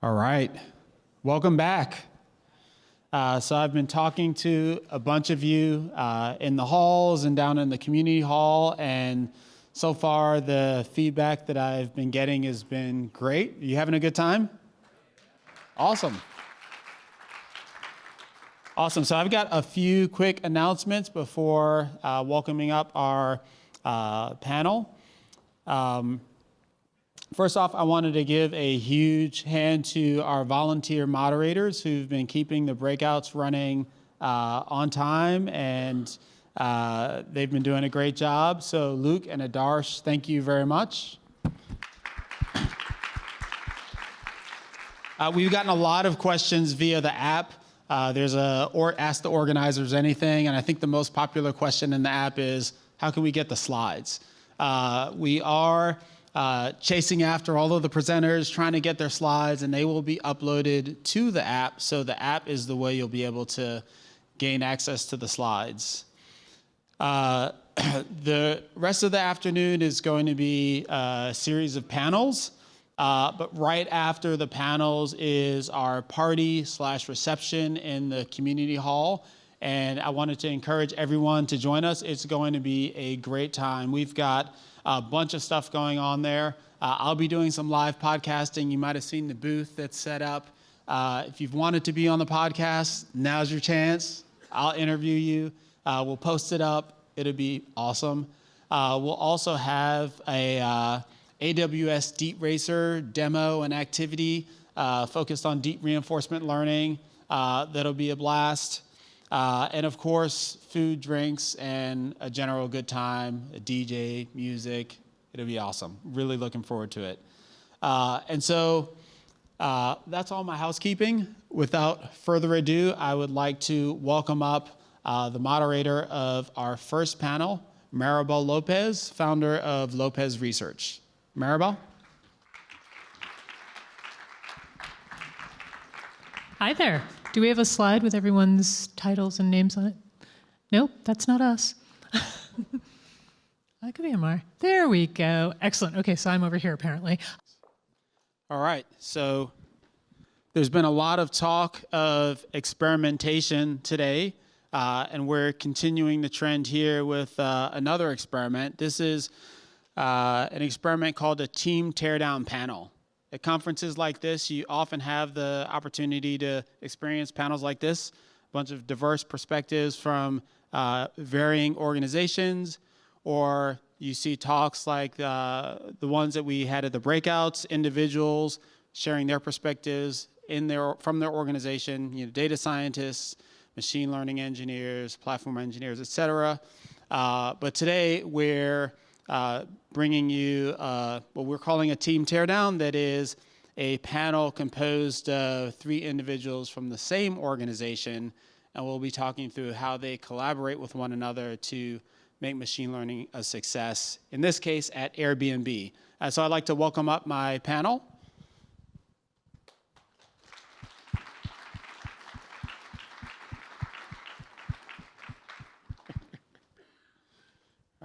All right, welcome back. So I've been talking to a bunch of you in the halls and down in the community hall, and so far the feedback that I've been getting has been great. You having a good time? Awesome. Awesome, so I've got a few quick announcements before welcoming up our panel. First off, I wanted to give a huge hand to our volunteer moderators who've been keeping the breakouts running on time, and they've been doing a great job. So Luke and Adarsh, thank you very much. We've gotten a lot of questions via the app. There's a Ask the Organizers Anything, and I think the most popular question in the app is, how can we get the slides? We are chasing after all of the presenters, trying to get their slides, and they will be uploaded to the app. So the app is the way you'll be able to gain access to the slides. The rest of the afternoon is going to be a series of panels, but right after the panels is our party/reception in the community hall. And I wanted to encourage everyone to join us. It's going to be a great time. We've got a bunch of stuff going on there. I'll be doing some live podcasting. You might have seen the booth that's set up. If you've wanted to be on the podcast, now's your chance. I'll interview you. We'll post it up. It'll be awesome. We'll also have a AWS Deep Racer demo and activity focused on deep reinforcement learning. That'll be a blast. And of course, food, drinks, and a general good time, a DJ, music. It'll be awesome. Really looking forward to it. And so that's all my housekeeping. Without further ado, I would like to welcome up the moderator of our first panel, Maribel Lopez, founder of Lopez Research. Maribel? Hi there. Do we have a slide with everyone's titles and names on it? Nope, that's not us. That could be Amar. There we go. Excellent. Okay, so I'm over here apparently. All right, so there's been a lot of talk of experimentation today, and we're continuing the trend here with another experiment. This is an experiment called a team teardown panel. At conferences like this, you often have the opportunity to experience panels like this, a bunch of diverse perspectives from varying organizations, or you see talks like the ones that we had at the breakouts, individuals sharing their perspectives from their organization, data scientists, machine learning engineers, platform engineers, et cetera. But today we're bringing you what we're calling a team teardown. That is a panel composed of 3 individuals from the same organization, and we'll be talking through how they collaborate with one another to make machine learning a success, in this case at Airbnb. So I'd like to welcome up my panel.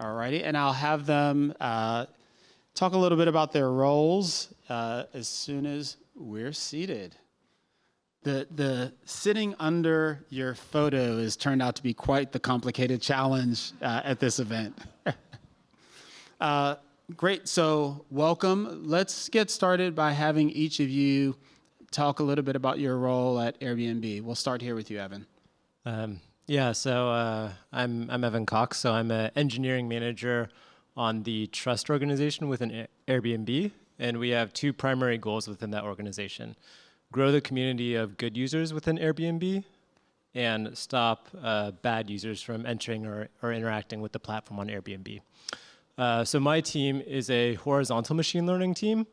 All righty, and I'll have them talk a little bit about their roles as soon as we're seated. The sitting under your photo has turned out to be quite the complicated challenge at this event. Great, so welcome. Let's get started by having each of you talk a little bit about your role at Airbnb. We'll start here with you, Evan. Yeah, so I'm Evan Cox, so I'm an engineering manager on the trust organization within Airbnb, and we have 2 primary goals within that organization: grow the community of good users within Airbnb, and stop bad users from entering or interacting with the platform on Airbnb. So my team is a horizontal machine learning team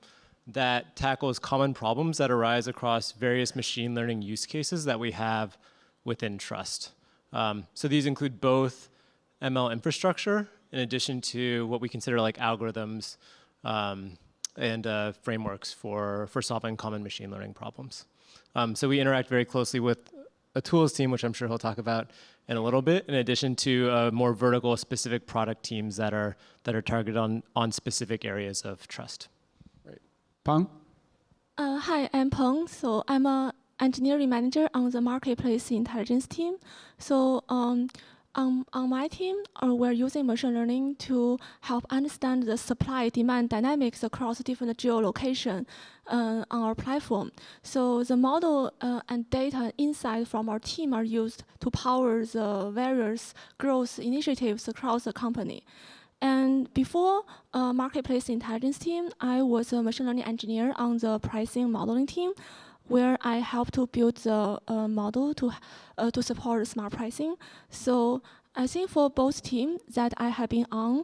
that tackles common problems that arise across various machine learning use cases that we have within trust. So these include both ML infrastructure in addition to what we consider like algorithms and frameworks for solving common machine learning problems. So we interact very closely with a tools team, which I'm sure he'll talk about in a little bit, in addition to more vertical specific product teams that are targeted on specific areas of trust. Right. Pang? Hi, I'm Peng. So I'm a engineering manager on the marketplace intelligence team. So on my team, we're using machine learning to help understand the supply-demand dynamics across different geolocation on our platform. So the model and data insight from our team are used to power the various growth initiatives across the company. And before marketplace intelligence team, I was a machine learning engineer on the pricing modeling team, where I helped to build the model to support smart pricing. So I think for both teams that I have been on,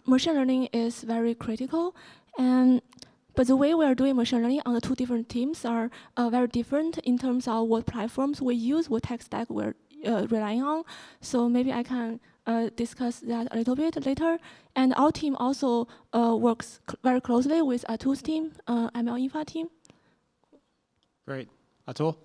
machine learning is very critical. But the way we are doing machine learning on the two different teams are very different in terms of what platforms we use, what tech stack we're relying on. So maybe I can discuss that a little bit later. And our team also works very closely with Atul's team, ML Infra team. Great. Atul?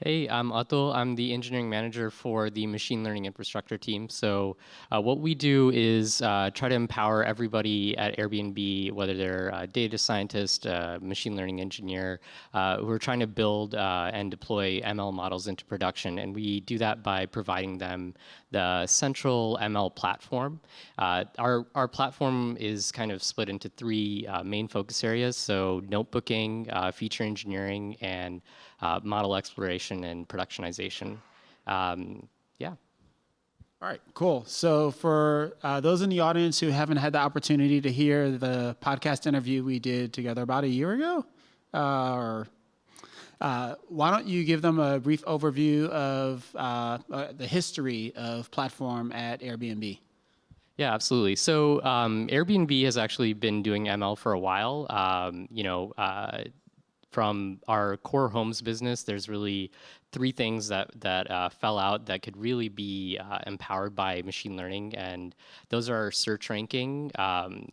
Hey, I'm Atul. I'm the engineering manager for the machine learning infrastructure team. So what we do is try to empower everybody at Airbnb, whether they're a data scientist, machine learning engineer, who are trying to build and deploy ML models into production. And we do that by providing them the central ML platform. Our platform is kind of split into three main focus areas. So notebooking, feature engineering, and model exploration and productionization. Yeah. All right, cool. So for those in the audience who haven't had the opportunity to hear the podcast interview we did together about a year ago, why don't you give them a brief overview of the history of platform at Airbnb? Yeah, absolutely. So Airbnb has actually been doing ML for a while. From our core homes business, there's really three things that fell out that could really be empowered by machine learning, and those are search ranking,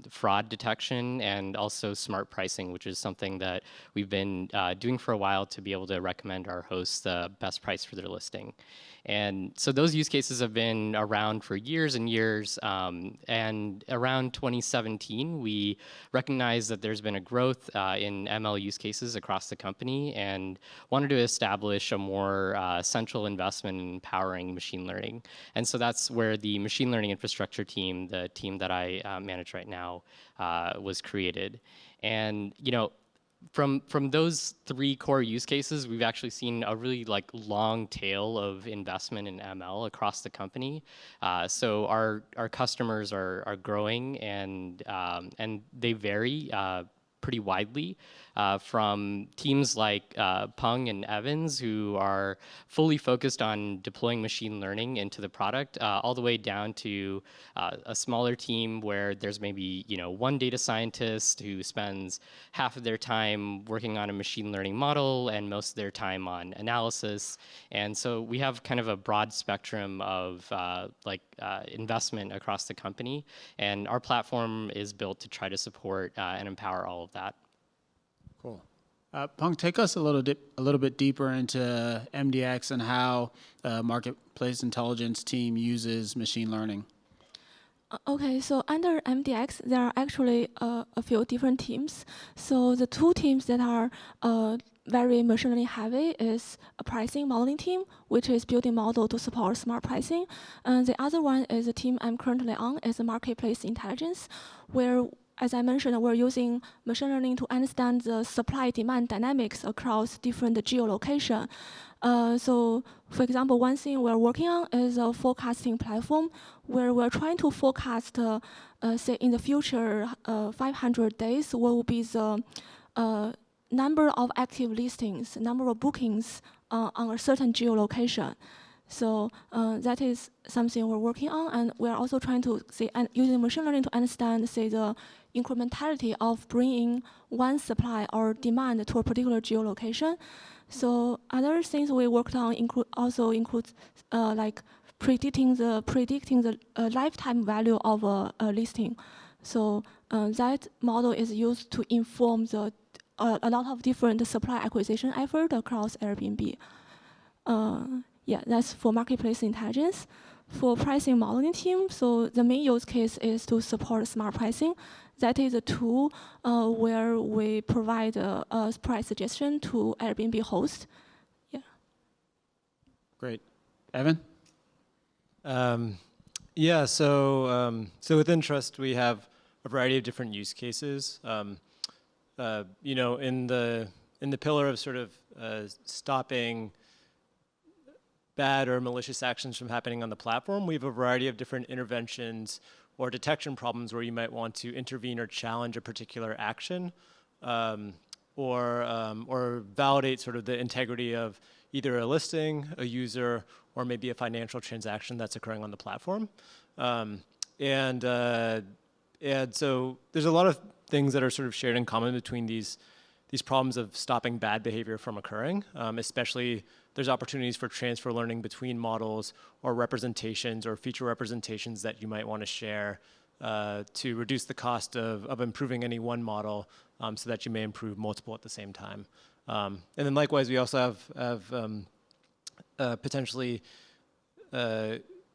fraud detection, and also smart pricing, which is something that we've been doing for a while to be able to recommend our hosts the best price for their listing. And so those use cases have been around for years and years. And around 2017, we recognized that there's been a growth in ML use cases across the company and wanted to establish a more central investment in empowering machine learning. And so that's where the machine learning infrastructure team, the team that I manage right now, was created. And from those three core use cases, we've actually seen a really long tail of investment in ML across the company. So our customers are growing and they vary pretty widely from teams like Peng and Evans, who are fully focused on deploying machine learning into the product, all the way down to a smaller team where there's maybe one data scientist who spends half of their time working on a machine learning model and most of their time on analysis. And so we have kind of a broad spectrum of investment across the company, and our platform is built to try to support and empower all of that. Cool. Peng, take us a little bit deeper into MDX and how the marketplace intelligence team uses machine learning. Okay, so under MDX, there are actually a few different teams. So the two teams that are very machine learning heavy is a pricing modeling team, which is building model to support smart pricing. And the other one is the team I'm currently on, is the marketplace intelligence, where, as I mentioned, we're using machine learning to understand the supply-demand dynamics across different geolocation. So, for example, one thing we're working on is a forecasting platform where we're trying to forecast, say, in the future, 500 days, what will be the number of active listings, number of bookings on a certain geolocation. So that is something we're working on, and we're also trying to say, and using machine learning to understand, say, the incrementality of bringing one supply or demand to a particular geolocation. So other things we worked on include like predicting the lifetime value of a listing. So that model is used to inform a lot of different supply acquisition effort across Airbnb. Yeah, that's for marketplace intelligence. for pricing modeling team, so the main use case is to support smart pricing. That is a tool where we provide a price suggestion to Airbnb host. Yeah. Great. Evan? Yeah, so within Trust, we have a variety of different use cases. You know, in the pillar of sort of stopping bad or malicious actions from happening on the platform, we have a variety of different interventions or detection problems where you might want to intervene or challenge a particular action, or validate sort of the integrity of either a listing, a user, or maybe a financial transaction that's occurring on the platform. And so there's a lot of things that are sort of shared in common between these problems of stopping bad behavior from occurring, especially there's opportunities for transfer learning between models or representations or feature representations that you might want to share to reduce the cost of improving any one model so that you may improve multiple at the same time. And then likewise, we also have potentially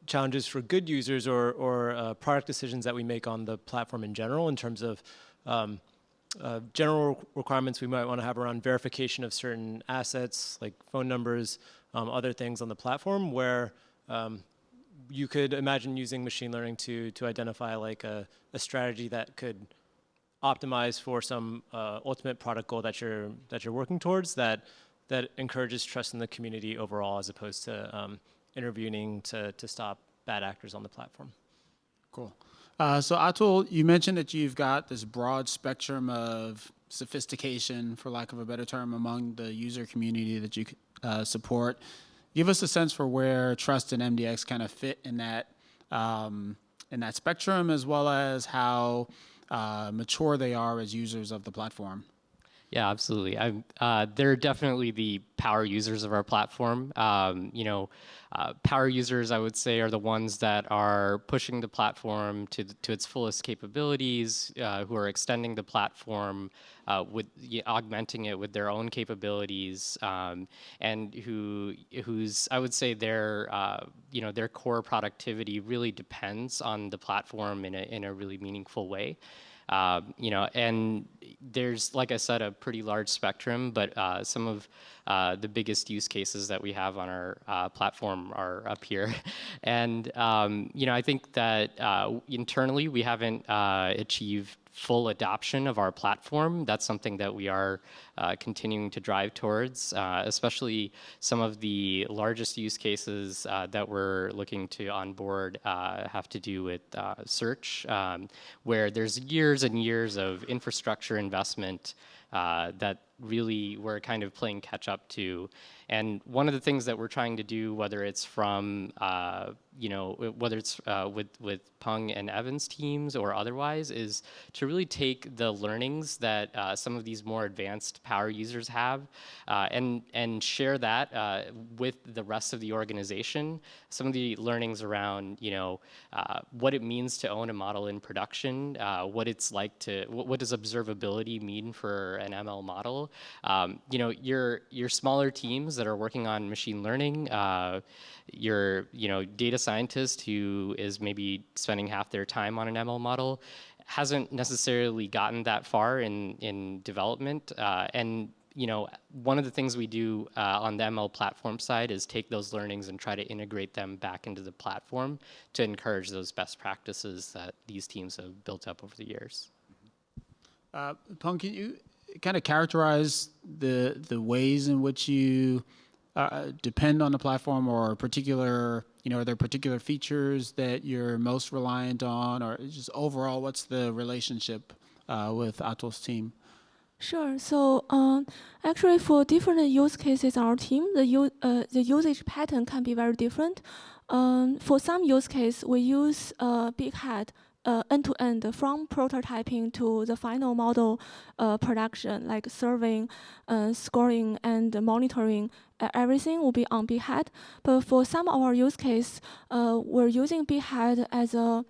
challenges for good users or product decisions that we make on the platform in general in terms of general requirements we might want to have around verification of certain assets like phone numbers, other things on the platform where you could imagine using machine learning to identify like a strategy that could optimize for some ultimate product goal that you're working towards that encourages trust in the community overall as opposed to intervening to stop bad actors on the platform. Cool. So Atul, you mentioned that you've got this broad spectrum of sophistication, for lack of a better term, among the user community that you support. Give us a sense for where Trust and MDX kind of fit in that spectrum, as well as how mature they are as users of the platform. Yeah, absolutely. They're definitely the power users of our platform. You know, power users, I would say, are the ones that are pushing the platform to its fullest capabilities, who are extending the platform, augmenting it with their own capabilities, and whose I would say their their core productivity really depends on the platform in a really meaningful way. You know, and there's, like I said, a pretty large spectrum, but some of the biggest use cases that we have on our platform are up here. And, you know, I think that internally we haven't achieved full adoption of our platform. That's something that we are continuing to drive towards, especially some of the largest use cases that we're looking to onboard have to do with search, where there's years and years of infrastructure investment that really we're kind of playing catch up to. And one of the things that we're trying to do, whether it's from, you know, whether it's with Peng and Evan's teams or otherwise, is to really take the learnings that some of these more advanced power users have and share that with the rest of the organization. Some of the learnings around, you know, what it means to own a model in production, what it's like to, what does observability mean for an ML model. You know, your smaller teams that are working on machine learning, your data scientist who is maybe spending half their time on an ML model hasn't necessarily gotten that far in development. And you know, one of the things we do on the ML platform side is take those learnings and try to integrate them back into the platform to encourage those best practices that these teams have built up over the years. Peng, can you kind of characterize the ways in which you depend on the platform, or particular, you know, are there particular features that you're most reliant on, or just overall, what's the relationship with Atul's team? Sure. So actually, for different use cases on our team, the usage pattern can be very different. For some use case, we use Big Hat end-to-end from prototyping to the final model production, like serving, scoring, and monitoring. Everything will be on Big Hat. But for some of our use case, we're using Big Hat as a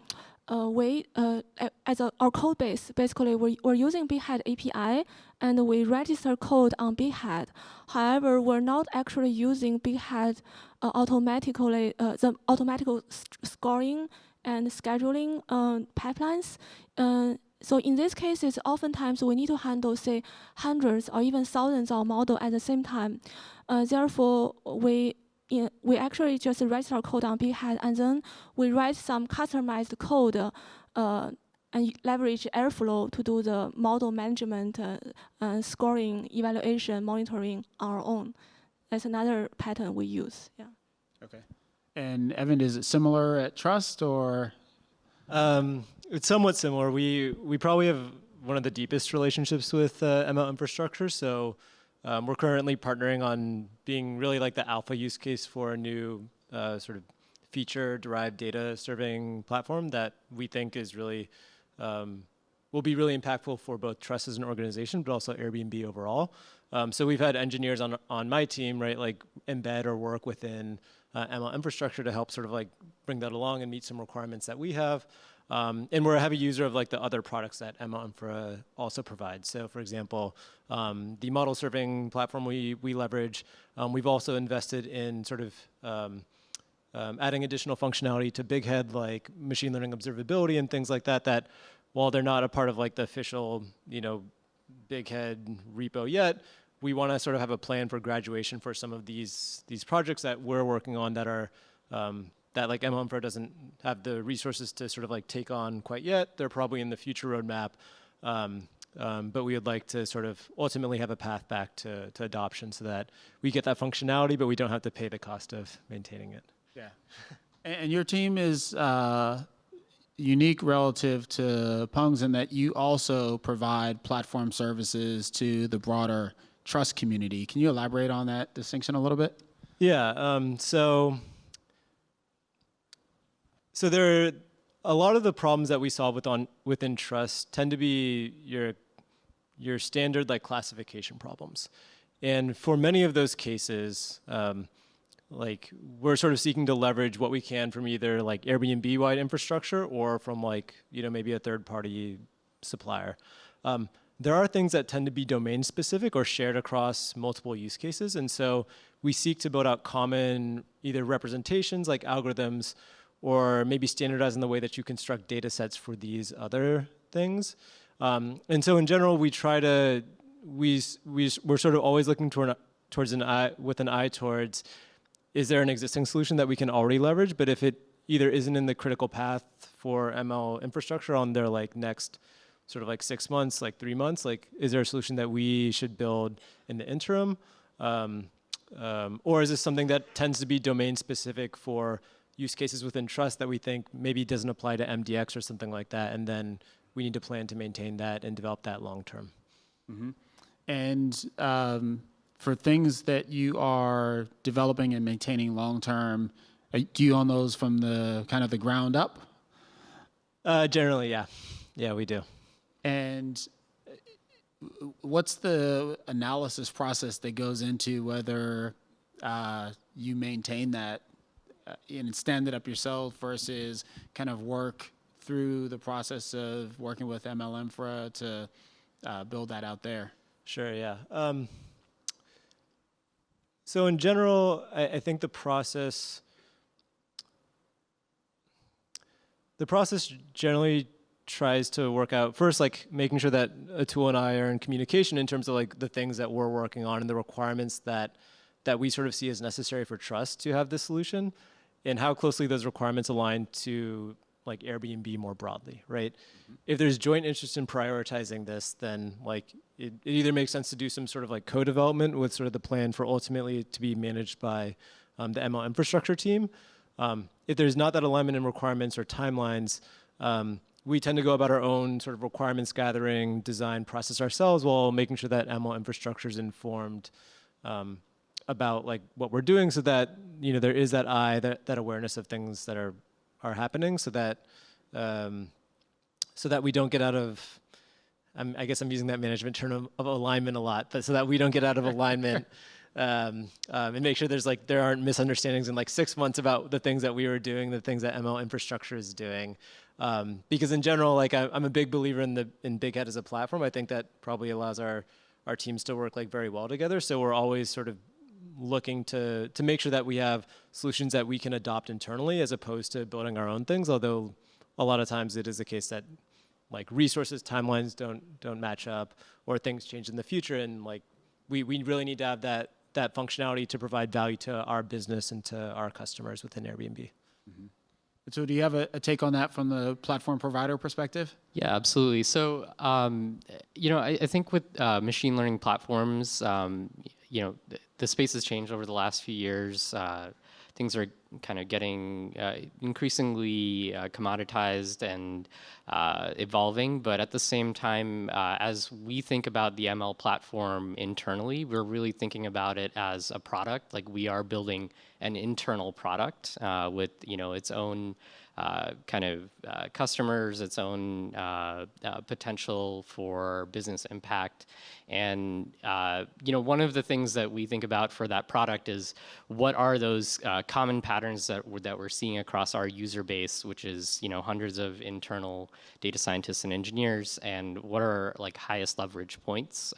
our code base, basically we're using Behead API and we register code on Behead. However, we're not actually using Behead automatically, the automatical scoring and scheduling pipelines. So in these cases, oftentimes we need to handle, say, hundreds or even thousands of models at the same time. Therefore, we actually just register our code on Behead, and then we write some customized code and leverage Airflow to do the model management, scoring, evaluation, monitoring on our own. That's another pattern we use. Yeah. Okay. And Evan, is it similar at Trust or? It's somewhat similar. We probably have one of the deepest relationships with ML infrastructure. So we're currently partnering on being really like the alpha use case for a new sort of feature-derived data serving platform that we think is really will be really impactful for both Trust as an organization, but also Airbnb overall. So we've had engineers on my team, right, like embed or work within ML infrastructure to help sort of like bring that along and meet some requirements that we have. And we're a heavy user of like the other products that ML Infra also provides. So for example, the model serving platform we leverage, we've also invested in sort of adding additional functionality to Bighead, like machine learning observability and things like that, that while they're not a part of like the official, Bighead repo yet, we want to sort of have a plan for graduation for some of these projects that we're working on that are that like ML Infra doesn't have the resources to sort of like take on quite yet. They're probably in the future roadmap, but we would like to sort of ultimately have a path back to adoption so that we get that functionality, but we don't have to pay the cost of maintaining it. Yeah. And your team is unique relative to Pung's in that you also provide platform services to the broader Trust community. Can you elaborate on that distinction a little bit? Yeah. So there are a lot of the problems that we solve within Trust tend to be your standard like classification problems. And for many of those cases, like we're sort of seeking to leverage what we can from either like Airbnb-wide infrastructure or from like, maybe a third-party supplier. There are things that tend to be domain specific or shared across multiple use cases. And so we seek to build out common either representations like algorithms or maybe standardizing the way that you construct data sets for these other things. And so in general, we try to, we're sort of always looking towards an eye towards, is there an existing solution that we can already leverage? But if it either isn't in the critical path for ML infrastructure on their like next sort of like 6 months, like 3 months, like is there a solution that we should build in the interim? Or is this something that tends to be domain specific for use cases within Trust that we think maybe doesn't apply to MDX or something like that, and then we need to plan to maintain that and develop that long term. Mm-hmm. And for things that you are developing and maintaining long term, do you own those from the kind of the ground up? Generally, yeah. Yeah, we do. And what's the analysis process that goes into whether you maintain that and stand it up yourself versus kind of work through the process of working with ML Infra to build that out there? Sure, yeah. So in general, I think the process generally tries to work out first, like making sure that Atul and I are in communication in terms of like the things that we're working on and the requirements that we sort of see as necessary for Trust to have this solution, and how closely those requirements align to like Airbnb more broadly, right? Mm-hmm. If there's joint interest in prioritizing this, then like it either makes sense to do some sort of like co-development with sort of the plan for ultimately to be managed by the ML infrastructure team. If there's not that alignment in requirements or timelines, we tend to go about our own sort of requirements gathering, design process ourselves while making sure that ML infrastructure is informed about like what we're doing, so that there is that that awareness of things that are happening, so that we don't get out of, I guess I'm using that management term of alignment a lot, but so that we don't get out of alignment and make sure there aren't misunderstandings in like 6 months about the things that we were doing, the things that ML infrastructure is doing. Because in general, like I'm a big believer in Big Head as a platform. I think that probably allows our teams to work like very well together. So we're always sort of looking to make sure that we have solutions that we can adopt internally as opposed to building our own things. Although a lot of times it is the case that like resources, timelines don't match up, or things change in the future, and like we really need to have that functionality to provide value to our business and to our customers within Airbnb. So do you have a take on that from the platform provider perspective? Yeah, absolutely. So, I think with machine learning platforms, the space has changed over the last few years. Things are kind of getting increasingly commoditized and evolving. But at the same time, as we think about the ML platform internally, we're really thinking about it as a product. Like we are building an internal product with its own kind of customers, its own potential for business impact. And one of the things that we think about for that product is what are those common patterns that we're seeing across our user base, which is hundreds of internal data scientists and engineers, and what are like highest leverage points.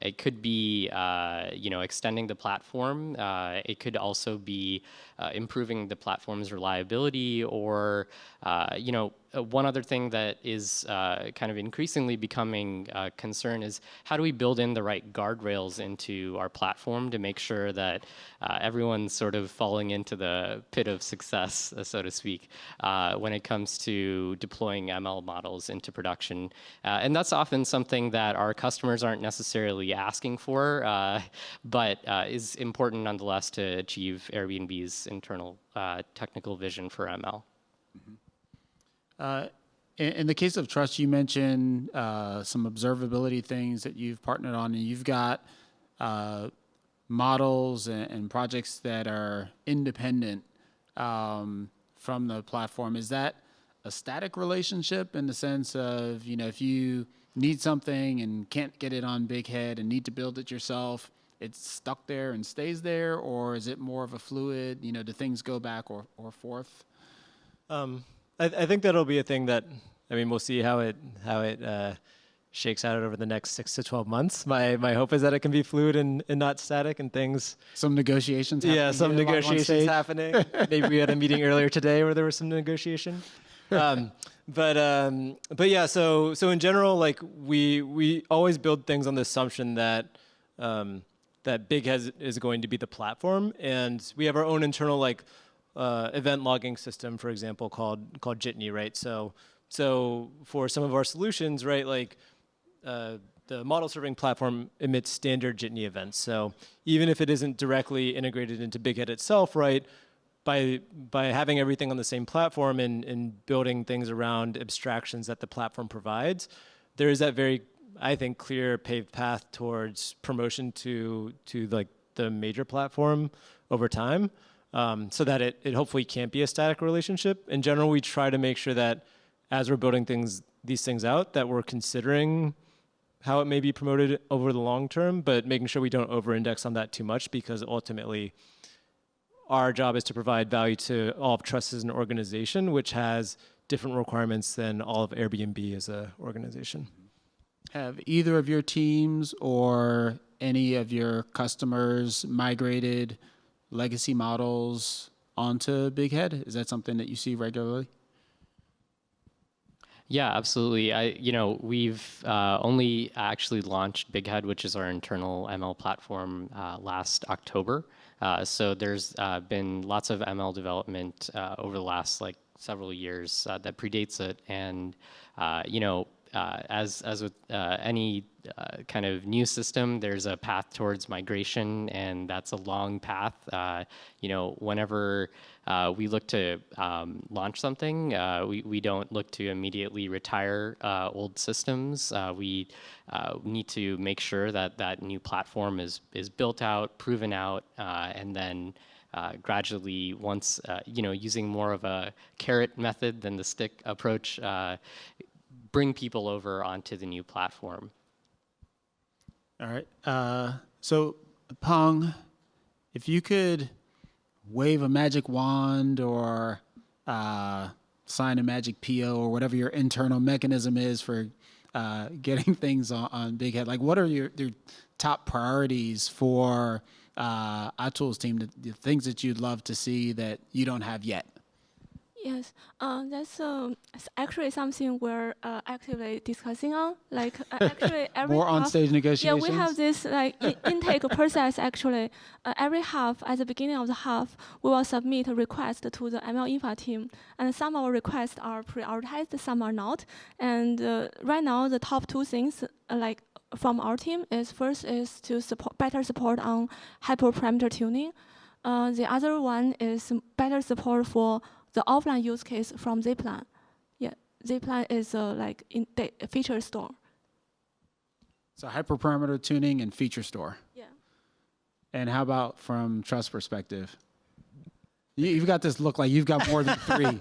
It could be extending the platform. It could also be improving the platform's reliability, or one other thing that is kind of increasingly becoming a concern is how do we build in the right guardrails into our platform to make sure that everyone's sort of falling into the pit of success, so to speak, when it comes to deploying ML models into production. And that's often something that our customers aren't necessarily asking for, but is important nonetheless to achieve Airbnb's internal technical vision for ML. In the case of trust, you mentioned some observability things that you've partnered on, and you've got models and projects that are independent from the platform. Is that a static relationship in the sense of, if you need something and can't get it on Big Head and need to build it yourself, it's stuck there and stays there? Or is it more of a fluid, do things go back or forth? I think that'll be a thing that, we'll see how it shakes out over the next 6 to 12 months. My hope is that it can be fluid and not static, and things. Some negotiations happening. Yeah, some negotiations happening. Maybe we had a meeting earlier today where there was some negotiation. But yeah, so in general, like we always build things on the assumption that that Big Head is going to be the platform, and we have our own internal event logging system, for example, called Jitney, right? So for some of our solutions, right, like the model serving platform emits standard Jitney events. So even if it isn't directly integrated into Big Head itself, right, by having everything on the same platform and building things around abstractions that the platform provides, there is that very, I think, clear paved path towards promotion to like the major platform over time. So that it hopefully can't be a static relationship. In general, we try to make sure that as we're building these things out, that we're considering how it may be promoted over the long term, but making sure we don't over-index on that too much, because ultimately our job is to provide value to all of Trust as an organization, which has different requirements than all of Airbnb as an organization. Have either of your teams or any of your customers migrated legacy models onto Big Head? Is that something that you see regularly? Yeah, absolutely. We've only actually launched Big Head, which is our internal ML platform, last October. So there's been lots of ML development over the last several years that predates it, and as with any kind of new system, there's a path towards migration, and that's a long path. Whenever we look to launch something, we don't look to immediately retire old systems. We need to make sure that that new platform is built out, proven out, and then gradually, once using more of a carrot method than the stick approach, bring people over onto the new platform. All right. So, Peng, if you could wave a magic wand or sign a magic PO or whatever your internal mechanism is for getting things on Big Head. Like, what are your top priorities for iTools team, the things that you'd love to see that you don't have yet? Yes, that's actually something we're actively discussing on. Like actually every More half, on-stage negotiations? Yeah, we have this like intake process actually. Every half, at the beginning of the half, we will submit a request to the ML Infra team, and some of our requests are prioritized, some are not. And right now, the top two things like from our team is first is to better support on hyperparameter tuning. The other one is better support for the offline use case from Zipline. Yeah, Zipline is like in the feature store. So hyperparameter tuning and feature store. Yeah. And how about from trust perspective? You've got this look like you've got more than three.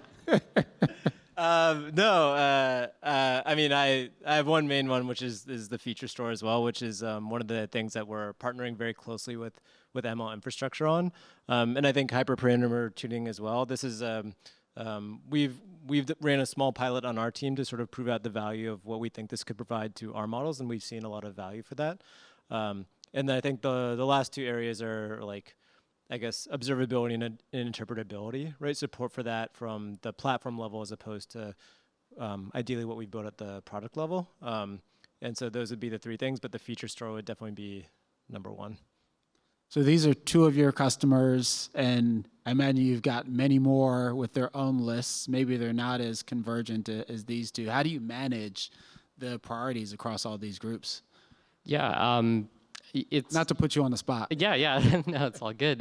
No, I mean, I have one main one, which is the feature store as well, which is one of the things that we're partnering very closely with ML infrastructure on. And I think hyperparameter tuning as well. This is, we've ran a small pilot on our team to sort of prove out the value of what we think this could provide to our models, and we've seen a lot of value for that. And I think the last two areas are like, I guess, observability and interpretability, right? Support for that from the platform level as opposed to ideally what we built at the product level. And so those would be the three things, but the feature store would definitely be number one. So these are two of your customers, and I imagine you've got many more with their own lists. Maybe they're not as convergent as these two. How do you manage the priorities across all these groups? Yeah, it's not to put you on the spot. Yeah, no, it's all good.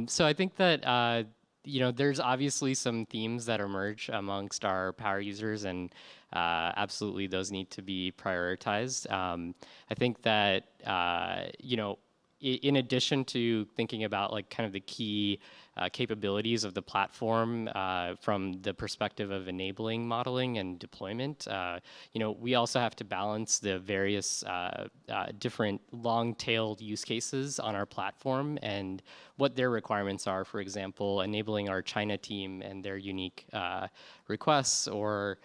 So I think that there's obviously some themes that emerge amongst our power users, and absolutely those need to be prioritized. I think that in addition to thinking about like kind of the key capabilities of the platform from the perspective of enabling modeling and deployment, we also have to balance the various different long-tailed use cases on our platform and what their requirements are. For example, enabling our China team and their unique requests, or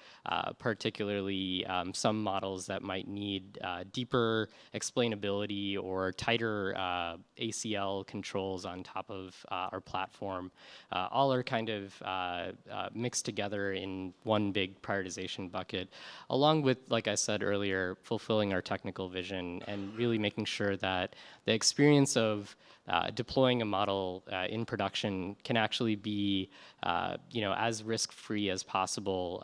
particularly some models that might need deeper explainability or tighter ACL controls on top of our platform. All are kind of mixed together in one big prioritization bucket, along with, like I said earlier, fulfilling our technical vision and really making sure that the experience of deploying a model in production can actually be, as risk-free as possible.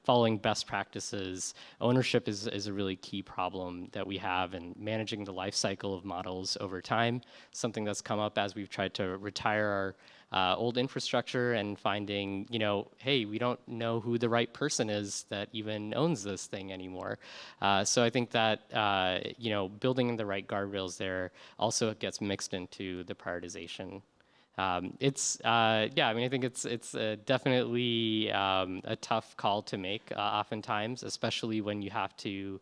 Following best practices. Ownership is a really key problem that we have, and managing the life cycle of models over time. Something that's come up as we've tried to retire our old infrastructure and finding, hey, we don't know who the right person is that even owns this thing anymore. So I think that, building the right guardrails there also gets mixed into the prioritization. I think it's definitely a tough call to make oftentimes, especially when you have to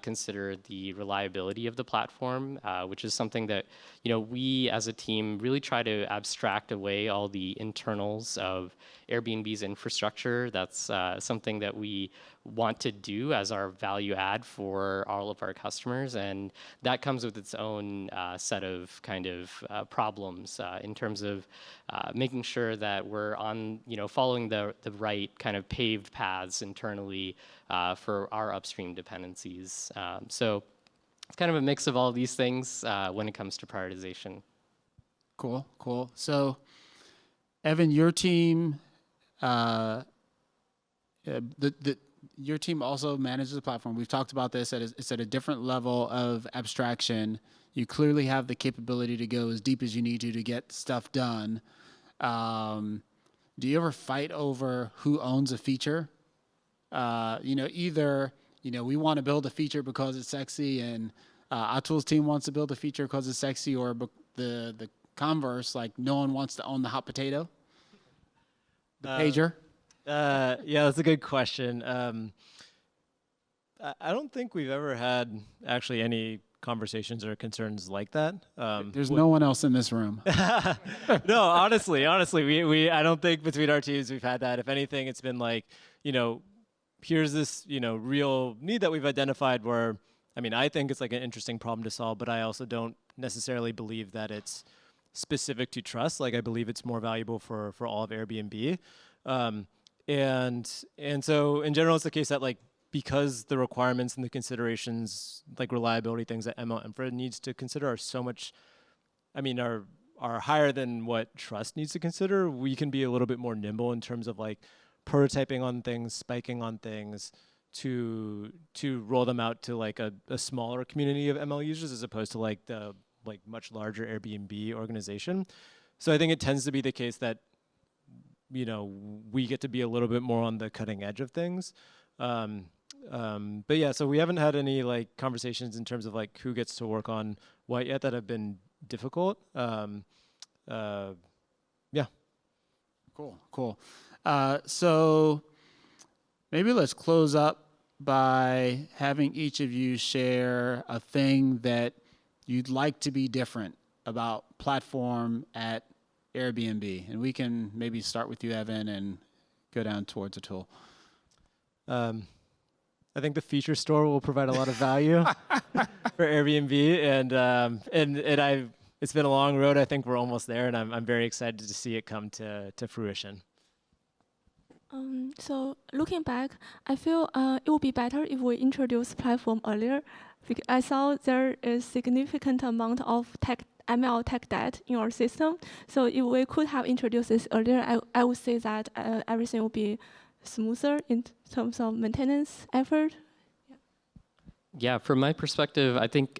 consider the reliability of the platform, which is something that we as a team really try to abstract away all the internals of Airbnb's infrastructure. That's something that we want to do as our value add for all of our customers, and that comes with its own set of kind of problems in terms of making sure that we're on, following the right kind of paved paths internally for our upstream dependencies. So it's kind of a mix of all these things when it comes to prioritization. Cool. So, Evan, your team, your team also manages the platform. We've talked about this. It's at a different level of abstraction. You clearly have the capability to go as deep as you need to get stuff done. Do you ever fight over who owns a feature? Either we want to build a feature because it's sexy, and our tools team wants to build a feature because it's sexy, or the converse, like no one wants to own the hot potato, the pager. Yeah, that's a good question. I don't think we've ever had actually any conversations or concerns like that. There's no one else in this room. No, honestly, we I don't think between our teams we've had that. If anything, it's been like, here's this, real need that we've identified where, I mean, I think it's like an interesting problem to solve, but I also don't necessarily believe that it's specific to trust. Like I believe it's more valuable for all of Airbnb. And so in general, it's the case that like, because the requirements and the considerations, like reliability things that ML Infra needs to consider are so much, I mean, are higher than what trust needs to consider, we can be a little bit more nimble in terms of like prototyping on things, spiking on things to roll them out to like a smaller community of ML users as opposed to like the like much larger Airbnb organization. So I think it tends to be the case that, we get to be a little bit more on the cutting edge of things. But yeah, so we haven't had any like conversations in terms of like who gets to work on what yet that have been difficult. Yeah. Cool. So maybe let's close up by having each of you share a thing that you'd like to be different about platform at Airbnb. And we can maybe start with you, Evan, and go down towards a tool. I think the feature store will provide a lot of value for Airbnb, and it's been a long road. I think we're almost there, and I'm very excited to see it come to fruition. So looking back, I feel it would be better if we introduce platform earlier, because I saw there is significant amount of ML tech debt in our system. So if we could have introduced this earlier, I would say that everything would be smoother in terms of maintenance effort. Yeah, from my perspective, I think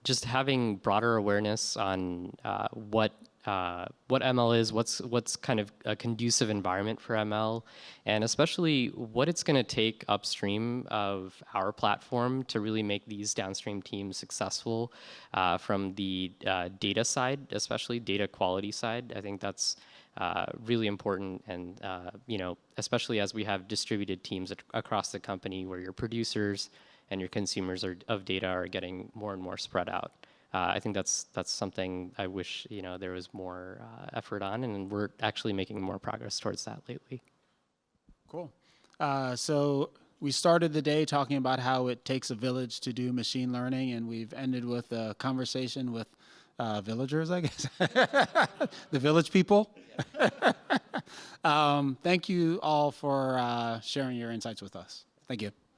just having broader awareness on what ML is, what's kind of a conducive environment for ML, and especially what it's going to take upstream of our platform to really make these downstream teams successful from the data side, especially data quality side. I think that's really important, and especially as we have distributed teams across the company where your producers and your consumers of data are getting more and more spread out. I think that's something I wish there was more effort on, and we're actually making more progress towards that lately. Cool. So we started the day talking about how it takes a village to do machine learning, and we've ended with a conversation with villagers, I guess, the village people. Thank you all for sharing your insights with us. Thank you.